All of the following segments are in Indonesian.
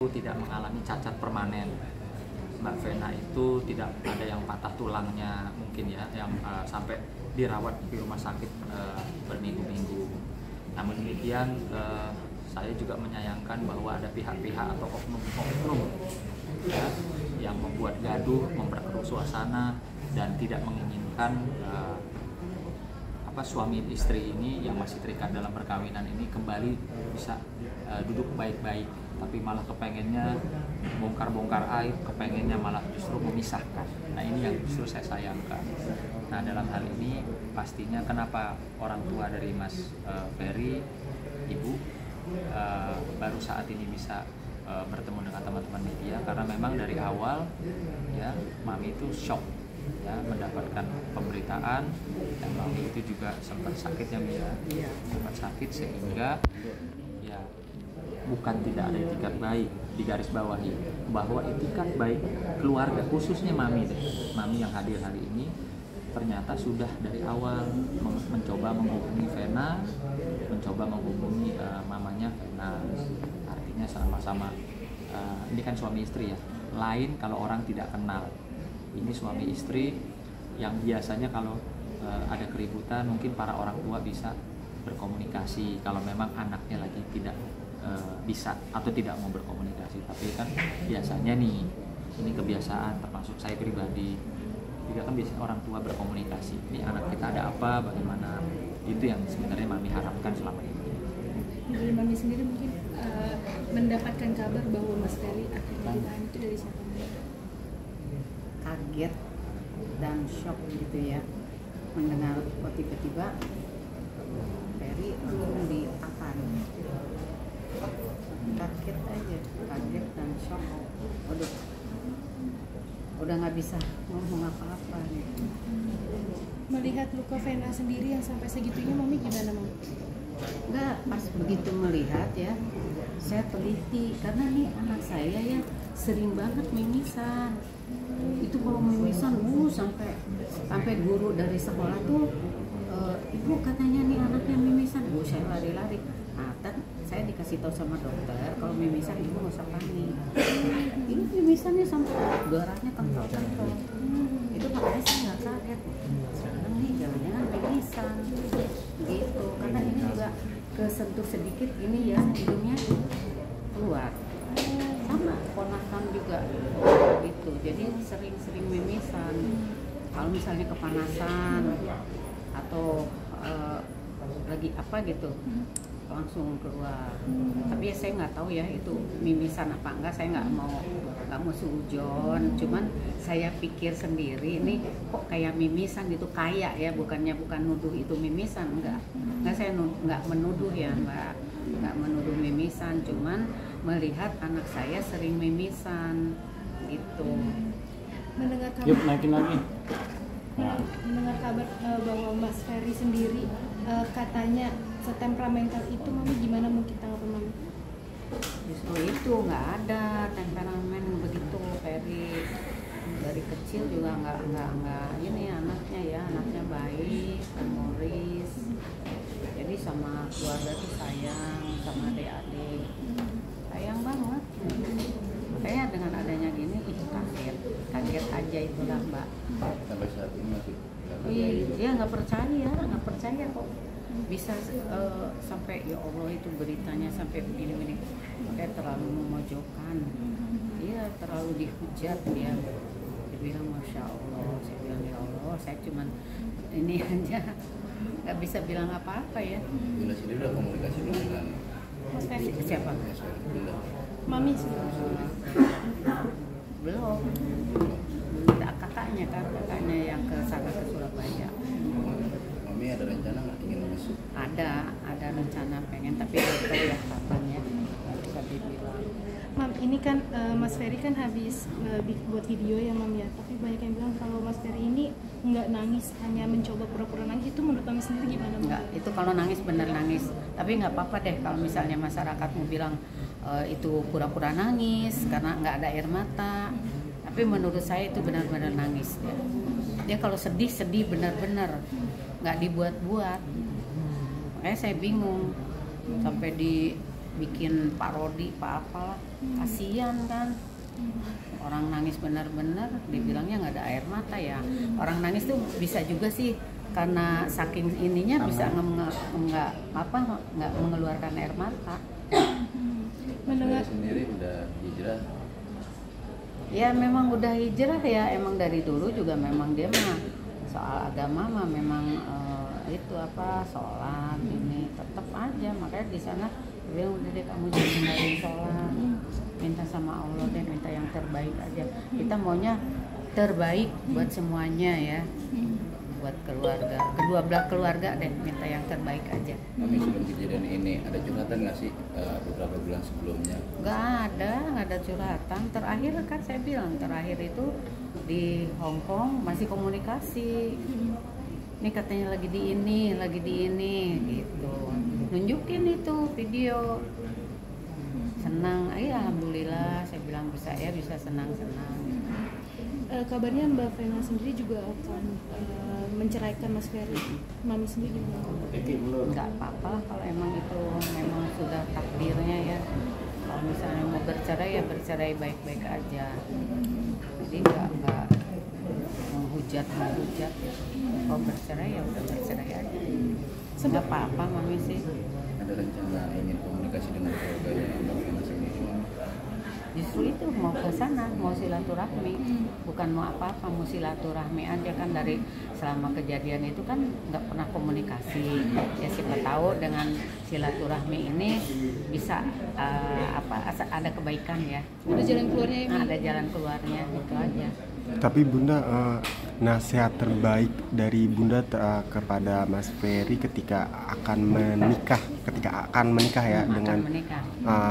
tidak mengalami cacat permanen. Mbak Vena itu tidak ada yang patah tulangnya mungkin ya, yang sampai dirawat di rumah sakit berminggu-minggu. Namun demikian saya juga menyayangkan bahwa ada pihak-pihak atau oknum-oknum ya, yang membuat gaduh, memperkeruh suasana dan tidak menginginkan suami istri ini yang masih terikat dalam perkawinan ini kembali bisa duduk baik-baik, tapi malah kepengennya bongkar-bongkar aib, kepengennya malah justru memisahkan. Nah, ini yang justru saya sayangkan. Nah, dalam hal ini pastinya kenapa orang tua dari Mas Ferry, Ibu, baru saat ini bisa bertemu dengan teman-teman media, karena memang dari awal ya Mami itu shock ya mendapatkan pemberitaan, dan Mami itu juga sempat sakit ya, sempat sakit, sehingga ya bukan tidak ada etikat baik, di garis bawahi bahwa etikat baik keluarga, khususnya Mami yang hadir hari ini, ternyata sudah dari awal mencoba menghubungi Vena, mencoba menghubungi mamanya Vena. Artinya sama-sama ini kan suami istri ya, lain kalau orang tidak kenal. Ini suami istri yang biasanya kalau ada keributan mungkin para orang tua bisa berkomunikasi kalau memang anaknya lagi tidak bisa atau tidak mau berkomunikasi. Tapi kan biasanya nih, ini kebiasaan termasuk saya pribadi juga, kan biasanya orang tua berkomunikasi, ini anak kita ada apa, bagaimana. Itu yang sebenarnya Mami harapkan selama ini. Dari Mami sendiri mungkin mendapatkan kabar bahwa Mas Ferry akan ditahan itu dari siapa? Kaget dan shock gitu ya, mendengar kok tiba-tiba Ferry langsung ditahan. Kaget aja, kaget dan shock. Udah nggak bisa ngomong apa-apa gitu. Melihat luka Vena sendiri yang sampai segitunya, Mami gimana, Mami? Nggak, pas begitu melihat ya, saya teliti karena nih anak saya ya sering banget mimisan. Itu kalau mimisan sampai guru dari sekolah tuh ibu katanya nih anaknya mimisan. Saya lari-lari. Nah, saya dikasih tahu sama dokter kalau mimisan ibu nggak usah panik. Ini mimisannya sampai darahnya kental-kental. Itu makanya saya nggak kaget. Sekarang nih jangan-jangan mimisan gitu, karena ini juga kesentuh sedikit ini ya, hidungnya keluar. Sama ponakan juga gitu, jadi sering mimisan kalau misalnya kepanasan atau lagi apa gitu langsung keluar. Tapi ya saya nggak tahu ya itu mimisan apa enggak, saya nggak mau suujon, cuman saya pikir sendiri ini kok kayak mimisan gitu, kayak ya, bukan nuduh itu mimisan, enggak saya nggak menuduh ya, nggak menuduh mimisan, cuman melihat anak saya sering mimisan gitu. Mendengar kabar, yuk naikin lagi. Mendengar kabar bahwa Mas Ferry sendiri katanya setemperamental itu, Mami gimana mungkin tanggapan Mami? Justru itu nggak ada temperamen begitu. Ferry dari kecil juga nggak ini anaknya baik, humoris. Jadi sama keluarga tuh sayang, sama adik-adik sayang banget. Makanya dengan adanya gini kaget aja itulah Mbak. Sampai saat ini masih Iya nggak percaya kok bisa sampai ya Allah itu beritanya sampai begini kayak terlalu memojokkan. Iya terlalu dihujat dia. Dia bilang Masya Allah, saya bilang ya Allah, saya cuman ini aja nggak bisa bilang apa-apa ya. Bunda sendiri udah komunikasi dengan Mas Ferry Siapa? Bunda. Mami Belum. Kakaknya yang ke sana ke Surabaya. Mami ada rencana nggak ingin masuk? Ada rencana pengen, tapi belum tahu ya kapan ya, nggak bisa dibilang. Mam, ini kan Mas Ferry kan habis buat video ya Mam ya, tapi banyak yang bilang kalau Mas Ferry ini nggak nangis, hanya mencoba pura-pura nangis. Itu menurut Mami sendiri gimana? Enggak, itu kalau nangis bener nangis. Tapi nggak apa-apa deh kalau misalnya masyarakat mau bilang itu pura-pura nangis karena nggak ada air mata. Tapi menurut saya itu benar-benar nangis ya. Dia kalau sedih benar-benar, nggak dibuat-buat. Makanya saya bingung sampai dibikin parodi apa apalah. Kasian kan, orang nangis benar-benar, dibilangnya nggak ada air mata ya. Orang nangis tuh bisa juga sih karena saking ininya bisa nggak mengeluarkan air mata. Mendengar sendiri udah hijrah. Ya memang udah hijrah ya, emang dari dulu juga memang dia mah soal agama mah memang itu apa sholat ini tetap aja, makanya di sana dia udah deh kamu jangan tinggalin sholat, minta sama Allah deh, minta yang terbaik aja. Kita maunya terbaik buat semuanya ya, buat keluarga, kedua belah keluarga deh, minta yang terbaik aja. Mami sebelum kejadian ini ada curhatan nggak sih beberapa bulan sebelumnya? Nggak ada curhatan. Terakhir kan saya bilang terakhir itu di Hong Kong masih komunikasi. Ini katanya lagi di ini gitu. Nunjukin itu video. Senang, alhamdulillah saya bilang bisa senang-senang. kabarnya Mbak Vena sendiri juga akan menceraikan Mas Ferry. Mami sendiri gimana? Nggak apa-apa lah kalau emang itu memang sudah takdirnya ya. Kalau misalnya mau bercerai ya bercerai baik-baik aja. Jadi nggak menghujat ya. Kalau bercerai ya udah bercerai aja. Nggak apa-apa Mami sih. Ada rencana ingin komunikasi dengan keluarganya Mbak Vena sendiri? Justru itu mau ke sana, mau silaturahmi, bukan mau apa-apa, mau silaturahmi aja kan. Dari selama kejadian itu kan nggak pernah komunikasi. Ya siapa tahu dengan silaturahmi ini bisa ada kebaikan ya. Ada jalan keluarnya ya? Ada jalan keluarnya, itu aja. Tapi Bunda, nasihat terbaik dari Bunda kepada Mas Ferry ketika akan menikah ya dengan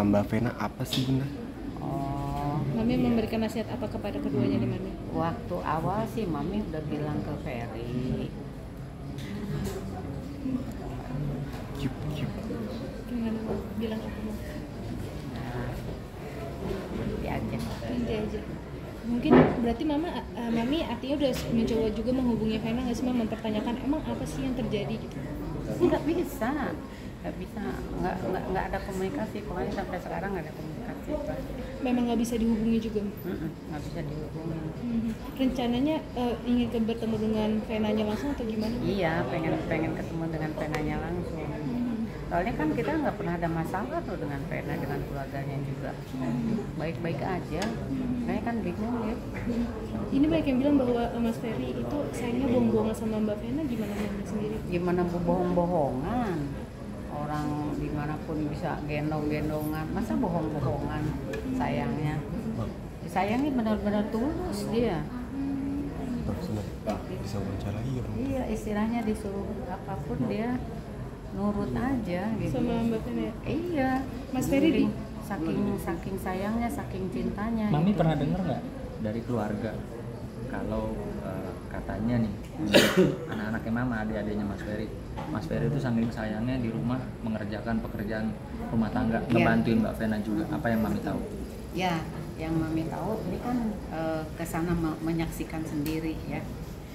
Mbak Vena apa sih Bunda? Mami memberikan nasihat apa kepada keduanya nih Mami? Waktu awal sih Mami udah bilang ke Ferry. Gimana Mami? Bilang apa Mami? Nanti aja. Nanti aja. Mungkin berarti Mami artinya udah mencoba juga menghubungi Vena nggak sih, mempertanyakan emang apa sih yang terjadi gitu? Nggak bisa, nggak ada komunikasi. Pokoknya sampai sekarang nggak ada komunikasi. Memang nggak bisa dihubungi juga? Nggak bisa dihubungi. Rencananya ingin bertemu dengan Venanya langsung atau gimana? Iya, pengen ketemu dengan Venanya langsung. Soalnya kan kita nggak pernah ada masalah tuh dengan Vena, dengan keluarganya juga. Baik-baik aja. Kayaknya kan bingung ya. Ini banyak yang bilang bahwa Mas Ferry itu sayangnya bohong-bohongan sama Mbak Vena, gimana Mami sendiri? Gimana bohong-bohongan? Orang dimanapun bisa gendong-gendongan, masa bohong-bohongan sayangnya? Sayangnya benar-benar tulus dia. Bisa wawancarai ya? Iya, istilahnya disuruh apapun dia nurut aja gitu. Sama Mbak Vena ya? Iya. Mas Ferry saking sayangnya, saking cintanya. Mami gitu. pernah dengar nggak dari keluarga kalau katanya nih anak-anaknya Mama, adik-adiknya Mas Ferry itu saking sayangnya di rumah mengerjakan pekerjaan rumah tangga, ngebantuin Mbak Vena juga. Apa yang Mami tahu? Ya, yang Mami tahu ini kan ke sana menyaksikan sendiri ya,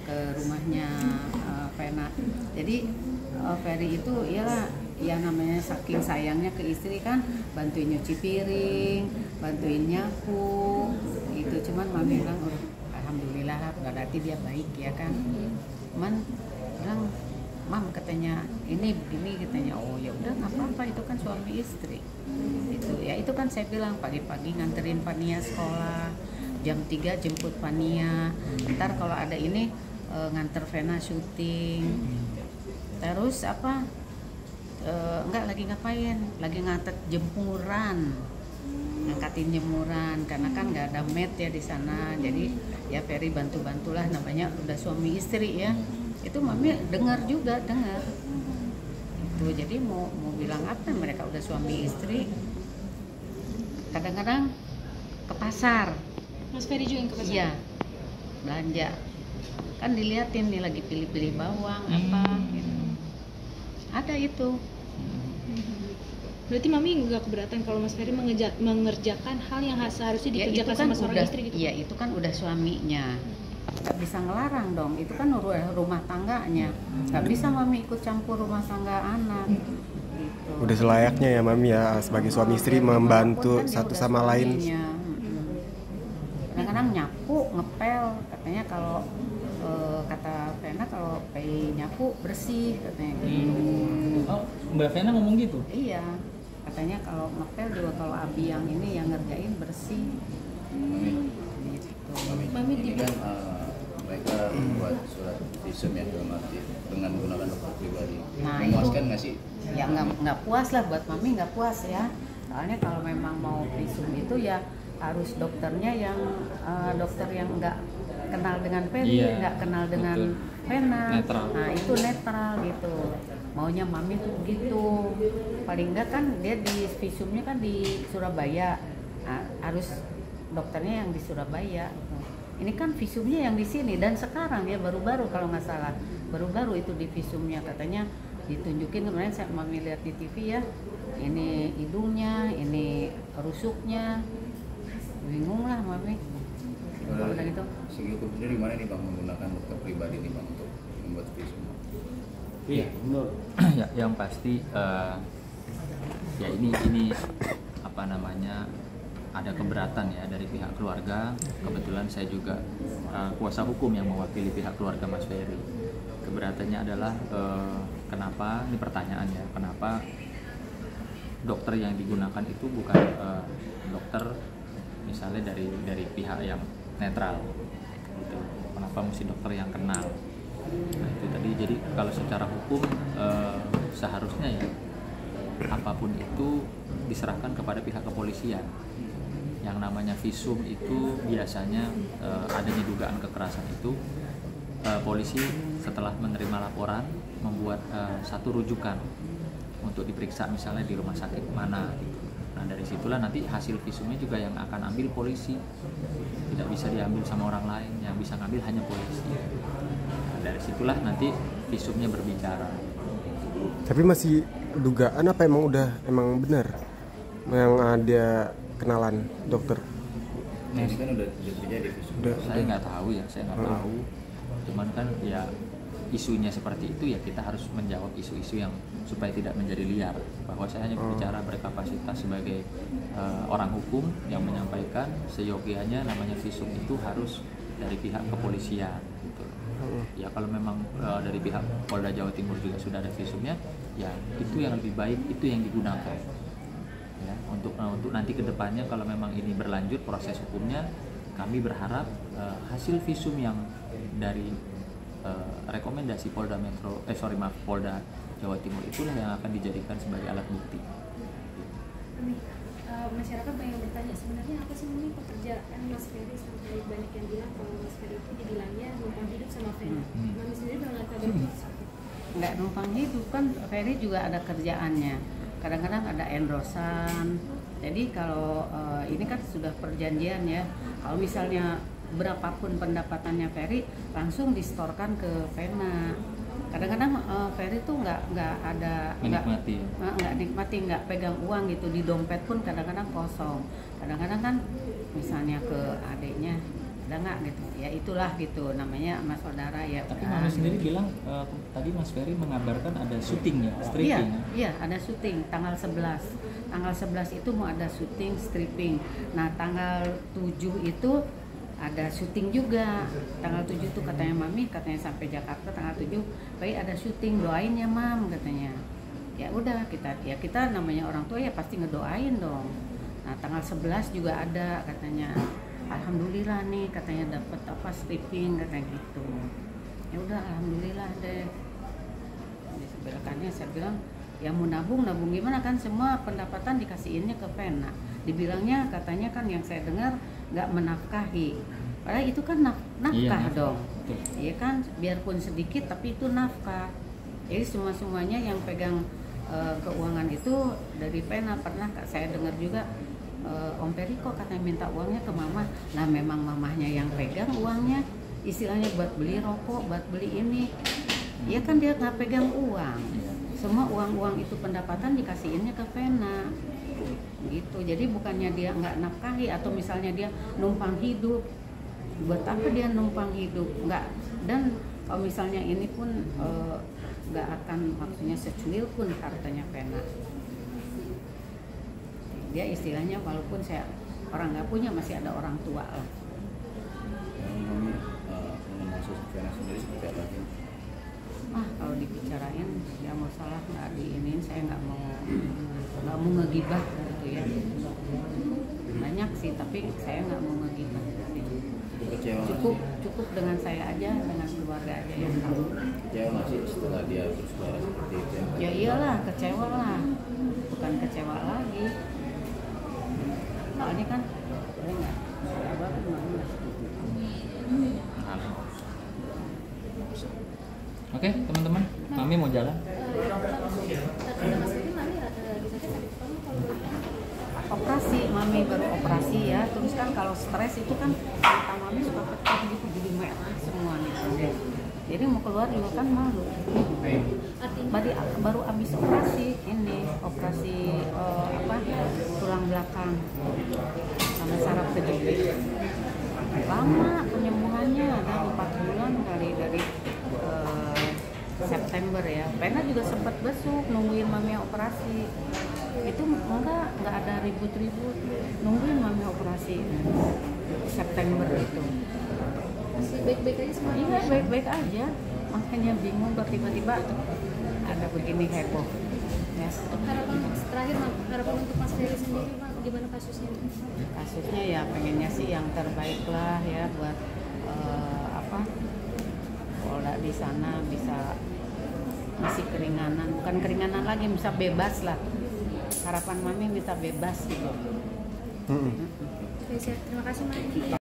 ke rumahnya Vena. Jadi Ferry itu ya namanya saking sayangnya ke istri kan, bantuin nyuci piring, bantuin nyapu gitu. Cuman Mami bilang alhamdulillah berarti dia baik ya kan. Cuman bilang Mam katanya ini begini, katanya oh ya udah nggak apa-apa, itu kan suami istri itu kan saya bilang pagi-pagi nganterin Pania sekolah, jam 3 jemput Pania, ntar kalau ada ini nganter Vena syuting, terus enggak lagi ngapain, lagi ngangkatin jemuran karena kan nggak ada maid ya di sana. Jadi ya Ferry bantulah, namanya udah suami istri ya. Itu Mami dengar itu. Jadi mau bilang apa, mereka udah suami istri. Kadang-kadang ke pasar. Mas Ferry juga yang ke pasar? Iya, belanja. Kan diliatin nih lagi pilih-pilih bawang apa gitu. Ada itu. Berarti Mami nggak keberatan kalau Mas Ferry mengerjakan hal yang seharusnya dikerjakan sama seorang istri gitu? Iya, itu kan udah suaminya. Nggak bisa ngelarang dong, itu kan rumah tangganya. Nggak bisa Mami ikut campur rumah tangga anak gitu. gitu. Udah selayaknya ya Mami ya sebagai suami istri membantu Walaupun kan dia satu udah sama lain. suaminya. Kadang-kadang nyapu, ngepel, katanya kalau kata Vena kalau Pei nyapu bersih katanya gitu. Oh, Mbak Vena ngomong gitu? Iya, katanya kalau ngepel juga kalau Abi yang ini yang ngerjain bersih. Gitu. Mami Ini kan mereka membuat surat visum yang dalam arti dengan menggunakan dokter pribadi. Nah, Memuaskan itu- nggak sih? Ya nggak puas lah, buat Mami nggak puas ya. Soalnya kalau memang mau visum itu ya harus dokternya yang dokter yang nggak kenal dengan Peri, Iya, nggak kenal dengan betul. Vena. Netral. Nah itu netral gitu. Maunya Mami tuh gitu. Paling nggak kan dia di visumnya kan di Surabaya. Nah, harus dokternya yang di Surabaya. Gitu. Ini kan visumnya yang di sini dan sekarang ya baru-baru kalau nggak salah baru-baru itu di visumnya katanya ditunjukin kemarin saya Mami lihat di TV ya. Ini hidungnya, ini rusuknya. Bingung lah Mami. Kalau Udah gitu. segi hukum sendiri gimana nih Bang menggunakan dokter pribadi nih Bang untuk membuat visum? Iya, ya, yang pasti ya ini apa namanya ada keberatan ya dari pihak keluarga. Kebetulan saya juga kuasa hukum yang mewakili pihak keluarga Mas Ferry. Keberatannya adalah kenapa ini pertanyaannya kenapa dokter yang digunakan itu bukan dokter misalnya dari pihak yang netral gitu. Kenapa mesti dokter yang kenal? Nah itu tadi, jadi kalau secara hukum seharusnya ya apapun itu diserahkan kepada pihak kepolisian. Yang namanya visum itu biasanya adanya dugaan kekerasan itu polisi setelah menerima laporan membuat satu rujukan untuk diperiksa misalnya di rumah sakit mana gitu. Nah dari situlah nanti hasil visumnya juga yang akan ambil polisi, tidak bisa diambil sama orang lain, yang bisa ngambil hanya polisi. Nah, dari situlah nanti visumnya berbicara. Tapi masih dugaan apa emang benar yang ada kenalan dokter? Nah, ini kan udah terjadi visum. Saya nggak tahu ya, saya nggak tahu. Cuman kan ya isunya seperti itu ya kita harus menjawab isu-isu yang supaya tidak menjadi liar. Bahwa saya hanya berbicara berkapasitas sebagai orang hukum yang menyampaikan seyogianya namanya visum itu harus dari pihak kepolisian. Gitu. Ya kalau memang dari pihak Polda Jawa Timur juga sudah ada visumnya, ya itu yang lebih baik, itu yang digunakan. Ya, untuk nanti kedepannya kalau memang ini berlanjut proses hukumnya, kami berharap hasil visum yang dari rekomendasi Polda Polda Jawa Timur itulah yang akan dijadikan sebagai alat bukti. Masyarakat banyak bertanya sebenarnya apa sih ini pekerjaan Mas Ferry sampai banyak yang bilang kalau Mas Ferry itu dibilangnya numpang hidup sama Vena. Mami sendiri pernah kabar itu seperti itu? Nggak numpang hidup kan, Ferry juga ada kerjaannya. Kadang-kadang ada endorsan. Jadi kalau ini kan sudah perjanjian ya. Kalau misalnya berapapun pendapatannya Ferry langsung distorkan ke Vena. Kadang-kadang Ferry tuh nggak ada Menikmati. nggak nikmati, nggak pegang uang gitu, di dompet pun kadang-kadang kosong. Kadang-kadang kan misalnya ke adiknya ada nggak gitu, ya itulah gitu namanya sama saudara ya. Tapi Mami sendiri bilang tadi Mas Ferry mengabarkan ada syuting ya, Iya, stripping. iya ada syuting tanggal 11. Tanggal 11 itu mau ada syuting stripping. Nah, tanggal 7 itu ada syuting juga. Tanggal 7 itu katanya Mami, katanya sampai Jakarta tanggal 7, baik ada syuting, doain ya Mam katanya. Ya udah kita namanya orang tua ya pasti ngedoain dong. Nah, tanggal 11 juga ada katanya. Alhamdulillah nih katanya dapat apa stripping katanya gitu. Ya udah alhamdulillah deh. Disebelkannya saya bilang ya mau nabung gimana kan, semua pendapatan dikasihinnya ke Vena. Dibilangnya katanya kan yang saya dengar nggak menafkahi. Padahal itu kan nafkah Iya, dong. betul. Iya kan, biarpun sedikit tapi itu nafkah. Jadi semuanya yang pegang keuangan itu dari Vena. Pernah saya dengar juga Om Peri kok katanya minta uangnya ke mama. Nah memang mamahnya yang pegang uangnya, istilahnya buat beli rokok, buat beli ini. Dia kan dia nggak pegang uang. Semua uang itu pendapatan dikasihinnya ke Vena. Gitu. Jadi bukannya dia nggak nafkahi atau misalnya dia numpang hidup. Buat apa dia numpang hidup? Nggak. Dan kalau misalnya ini pun nggak akan maksudnya secuil pun hartanya Vena. dia istilahnya walaupun saya orang nggak punya masih ada orang tua lah. Mami mengenal sosok Vena sendiri seperti apa sih? Kalau dibicarain ya masalah nggak diinin, saya nggak mau ngegibah gitu ya. Banyak sih tapi saya nggak mau ngegibah. Kecewa Cukup dengan saya aja, dengan keluarga aja yang tahu. kecewa nggak sih setelah dia bersuara seperti itu? Ya iyalah, kecewa lah, bukan kecewa lagi. Soalnya kan boleh nggak saya banget mama. Oke, teman-teman, Mami mau jalan. Operasi, Mami baru operasi ya. Terus kan kalau stres itu kan mata Mami suka pecah gitu, jadi merah semua nih. Jadi mau keluar juga kan malu. Baru habis operasi ini, operasi tulang belakang sama saraf kejepit. Lama penyembuhannya, ada 4 bulan kali dari September ya. Vena juga sempat besuk nungguin Mami operasi. Itu enggak ada ribut-ribut, nungguin Mami operasi September itu. Masih baik-baik aja semua. Iya baik-baik aja, makanya bingung kok tiba-tiba ada begini heboh. Ya. Harapan terakhir, harapan untuk Mas Ferry sendiri, Mak, gimana kasusnya? Kasusnya ya pengennya sih yang terbaik lah ya buat Polda di sana bisa ngasih keringanan, bukan keringanan lagi, bisa bebas lah. Harapan Mami bisa bebas gitu. Oke, siap. Terima kasih, Mak.